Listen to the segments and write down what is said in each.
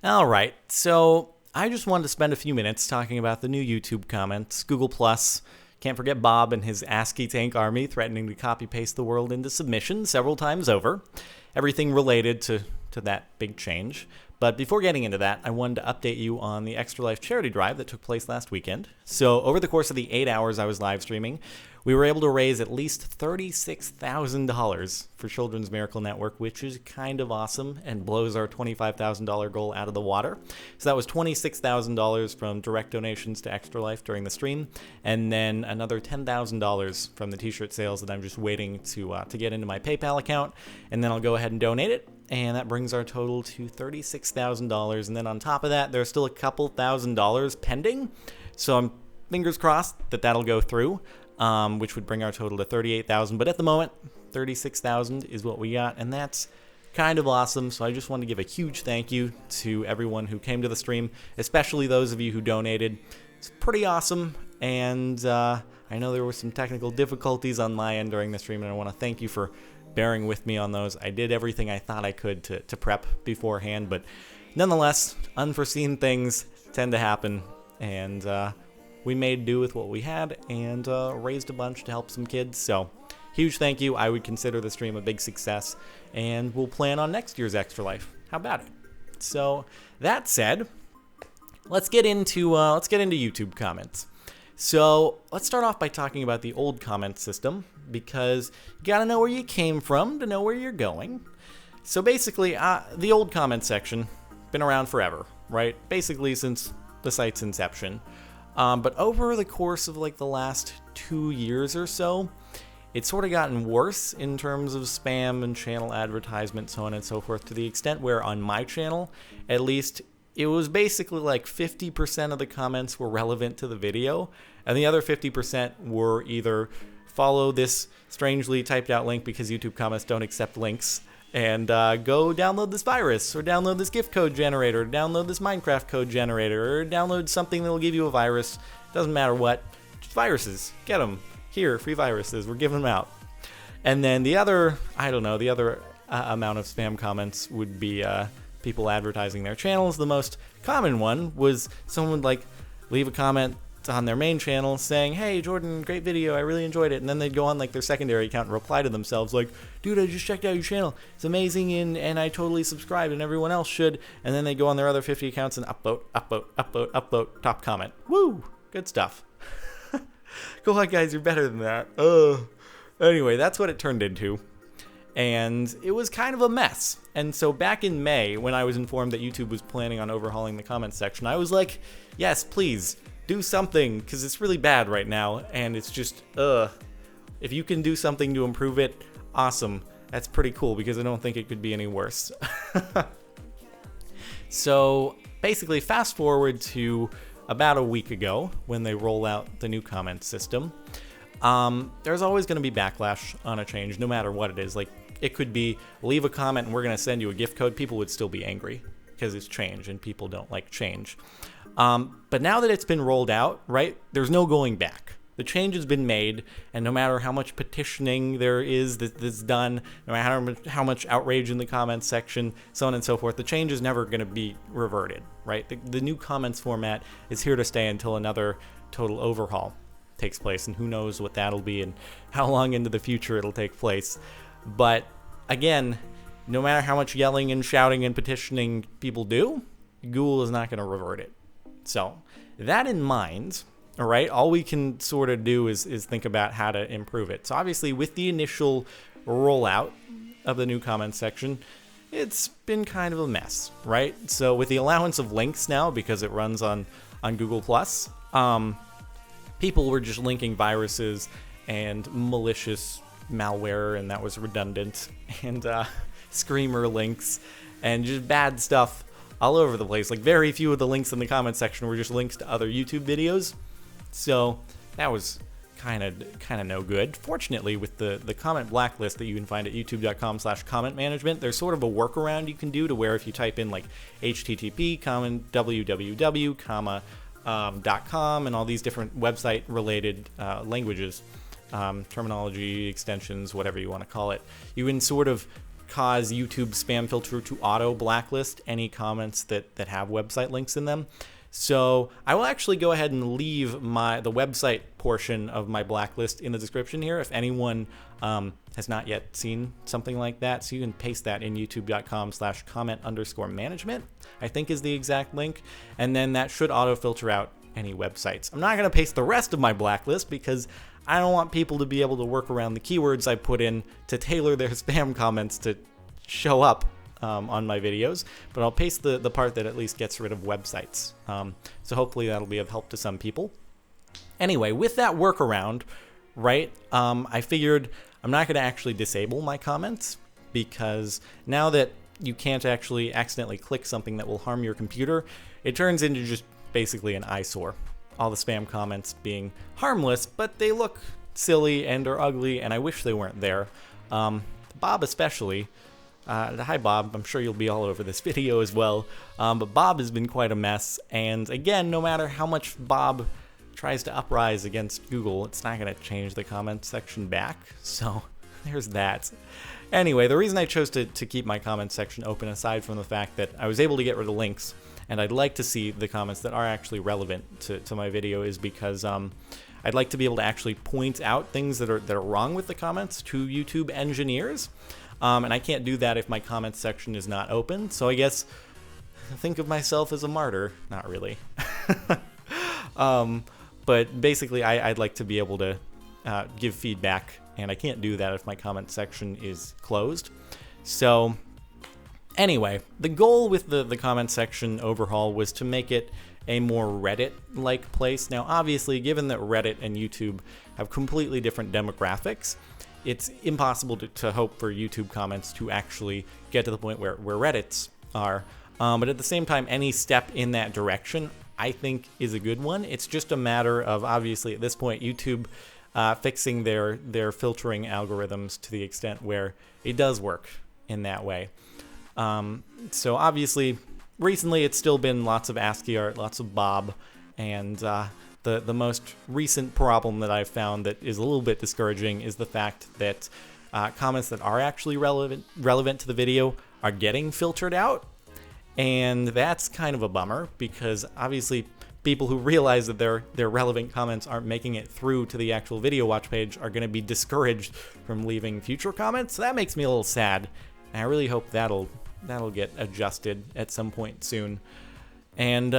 All right, so I just wanted to spend a few minutes talking about the new YouTube comments, Google Plus. Can't forget Bob and his ASCII tank army threatening to copy-paste the world into submission several times over. Everything related to that big change. But before getting into that, I wanted to update you on the Extra Life charity drive that took place last weekend. So over the course of the 8 hours I was live streaming, we were able to raise at least $36,000 for Children's Miracle Network, which is kind of awesome and blows our $25,000 goal out of the water. So that was $26,000 from direct donations to Extra Life during the stream, and then another $10,000 from the t-shirt sales that I'm just waiting to get into my PayPal account, and then I'll go ahead and donate it. And that brings our total to $36,000. And then on top of that, there's still a couple $1,000s pending. So I'm fingers crossed that that'll go through, which would bring our total to $38,000. But at the moment, $36,000 is what we got. And that's kind of awesome. So I just want to give a huge thank you to everyone who came to the stream, especially those of you who donated. It's pretty awesome. And I know there were some technical difficulties on my end during the stream, and I want to thank you for bearing with me on those. I did everything I thought I could to prep beforehand, but nonetheless, unforeseen things tend to happen, and we made do with what we had and raised a bunch to help some kids. So huge thank you. I would consider the stream a big success, and we'll plan on next year's Extra Life. How about it? So that said, let's get into YouTube comments. So let's start off by talking about the old comment system, because you gotta know where you came from to know where you're going. So basically, the old comment section, been around forever, right? Basically since the site's inception. But over the course of like the last 2 years or so, it's sort of gotten worse in terms of spam and channel advertisement, so on and so forth, to the extent where on my channel, at least, it was basically like 50% of the comments were relevant to the video, and the other 50% were either follow this strangely typed out link because YouTube comments don't accept links, and go download this virus, or download this gift code generator, or download this Minecraft code generator, or download something that'll give you a virus. Doesn't matter what, just viruses. Get them. Here, free viruses. We're giving them out. And then the other, amount of spam comments would be people advertising their channels. The most common one was someone would like leave a comment on their main channel saying, "Hey Jordan, great video, I really enjoyed it," and then they'd go on like their secondary account and reply to themselves like, "Dude, I just checked out your channel, it's amazing, and I totally subscribed, and everyone else should," and then they go on their other 50 accounts and upvote, top comment. Woo, good stuff. Go on guys, you're better than that. Anyway, that's what it turned into. And it was kind of a mess. And so back in May, when I was informed that YouTube was planning on overhauling the comments section, I was like, yes, please, do something, because it's really bad right now, and it's just, if you can do something to improve it, awesome. That's pretty cool, because I don't think it could be any worse. So basically, fast forward to about a week ago, when they roll out the new comment system. There's always going to be backlash on a change, no matter what it is. Like, it could be, leave a comment and we're going to send you a gift code. People would still be angry because it's change and people don't like change. But now that it's been rolled out, right, there's no going back. The change has been made, and no matter how much petitioning there is that's done, no matter how much outrage in the comments section, so on and so forth, the change is never going to be reverted, right? The new comments format is here to stay until another total overhaul takes place, and who knows what that'll be and how long into the future it'll take place. But again, no matter how much yelling and shouting and petitioning people do, Google is not going to revert it. So that in mind, all right, all we can sort of do is think about how to improve it. So obviously with the initial rollout of the new comments section, it's been kind of a mess, right? So with the allowance of links now, because it runs on Google+, people were just linking viruses and malicious malware, and that was redundant, and screamer links, and just bad stuff all over the place. Like, very few of the links in the comment section were just links to other YouTube videos, so that was kind of no good. Fortunately, with the comment blacklist that you can find at youtube.com/comment management, there's sort of a workaround you can do to where if you type in like http, www, .com, and all these different website related languages, terminology, extensions, whatever you want to call it, you can sort of cause YouTube spam filter to auto blacklist any comments that have website links in them. So I will actually go ahead and leave the website portion of my blacklist in the description here if anyone has not yet seen something like that. So you can paste that in youtube.com/comment_management, I think is the exact link. And then that should auto filter out any websites. I'm not going to paste the rest of my blacklist because I don't want people to be able to work around the keywords I put in to tailor their spam comments to show up on my videos, but I'll paste the part that at least gets rid of websites. So hopefully that'll be of help to some people. Anyway, with that workaround, right, I figured I'm not going to actually disable my comments, because now that you can't actually accidentally click something that will harm your computer, it turns into just basically an eyesore. All the spam comments being harmless, but they look silly and are ugly, and I wish they weren't there. Bob especially. Hi Bob, I'm sure you'll be all over this video as well, but Bob has been quite a mess, and again, no matter how much Bob tries to uprise against Google, it's not going to change the comment section back, so there's that. Anyway, the reason I chose to keep my comment section open, aside from the fact that I was able to get rid of links, and I'd like to see the comments that are actually relevant to my video, is because I'd like to be able to actually point out things that are wrong with the comments to YouTube engineers. And I can't do that if my comments section is not open, so I guess I think of myself as a martyr. Not really. But basically, I'd like to be able to give feedback, and I can't do that if my comment section is closed. So anyway, the goal with the comment section overhaul was to make it a more Reddit-like place. Now, obviously, given that Reddit and YouTube have completely different demographics, it's impossible to hope for YouTube comments to actually get to the point where Reddit's are. But at the same time, any step in that direction, I think, is a good one. It's just a matter of, obviously, at this point, YouTube fixing their filtering algorithms to the extent where it does work in that way. So obviously, recently it's still been lots of ASCII art, lots of Bob, and the most recent problem that I've found that is a little bit discouraging is the fact that comments that are actually relevant to the video are getting filtered out, and that's kind of a bummer, because obviously people who realize that their relevant comments aren't making it through to the actual video watch page are going to be discouraged from leaving future comments. So that makes me a little sad, and I really hope that'll get adjusted at some point soon. And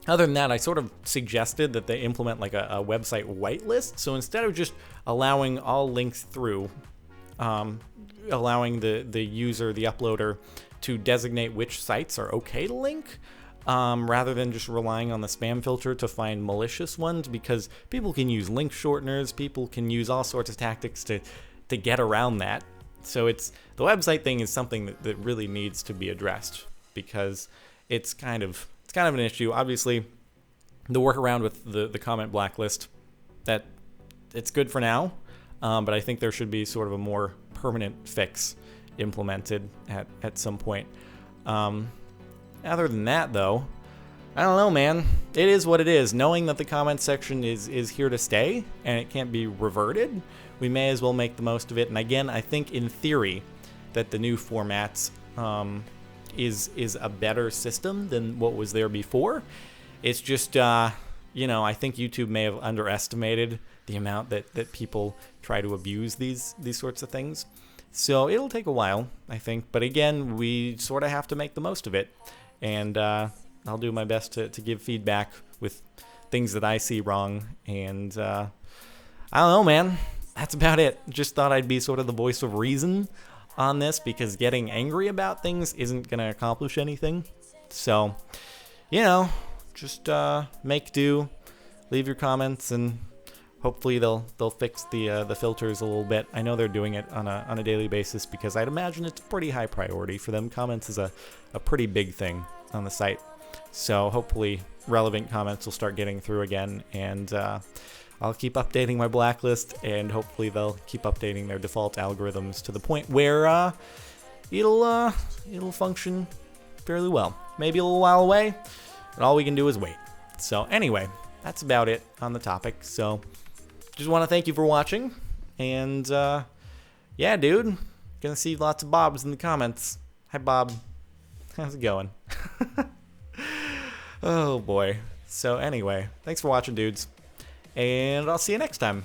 other than that, I sort of suggested that they implement like a website whitelist. So instead of just allowing all links through, allowing the user, the uploader, to designate which sites are okay to link, rather than just relying on the spam filter to find malicious ones, because people can use link shorteners, people can use all sorts of tactics to get around that. So the website thing is something that really needs to be addressed, because it's kind of an issue. Obviously, the workaround with the comment blacklist, that it's good for now, but I think there should be sort of a more permanent fix implemented at some point. Other than that, though, I don't know, man. It is what it is. Knowing that the comment section is here to stay and it can't be reverted, we may as well make the most of it. And again, I think in theory that the new formats is a better system than what was there before. It's just, I think YouTube may have underestimated the amount that people try to abuse these sorts of things. So it'll take a while, I think. But again, we sort of have to make the most of it. And I'll do my best to give feedback with things that I see wrong. And I don't know, man. That's about it. Just thought I'd be sort of the voice of reason on this, because getting angry about things isn't going to accomplish anything. So, just make do, leave your comments, and hopefully they'll fix the filters a little bit. I know they're doing it on a daily basis, because I'd imagine it's a pretty high priority for them. Comments is a pretty big thing on the site. So hopefully relevant comments will start getting through again, and I'll keep updating my blacklist, and hopefully they'll keep updating their default algorithms to the point where it'll function fairly well. Maybe a little while away, but all we can do is wait. So anyway, that's about it on the topic. So just want to thank you for watching, and yeah, dude, Gonna see lots of Bobs in the comments. Hi, Bob. How's it going? Oh, boy. So, anyway, thanks for watching, dudes. And I'll see you next time.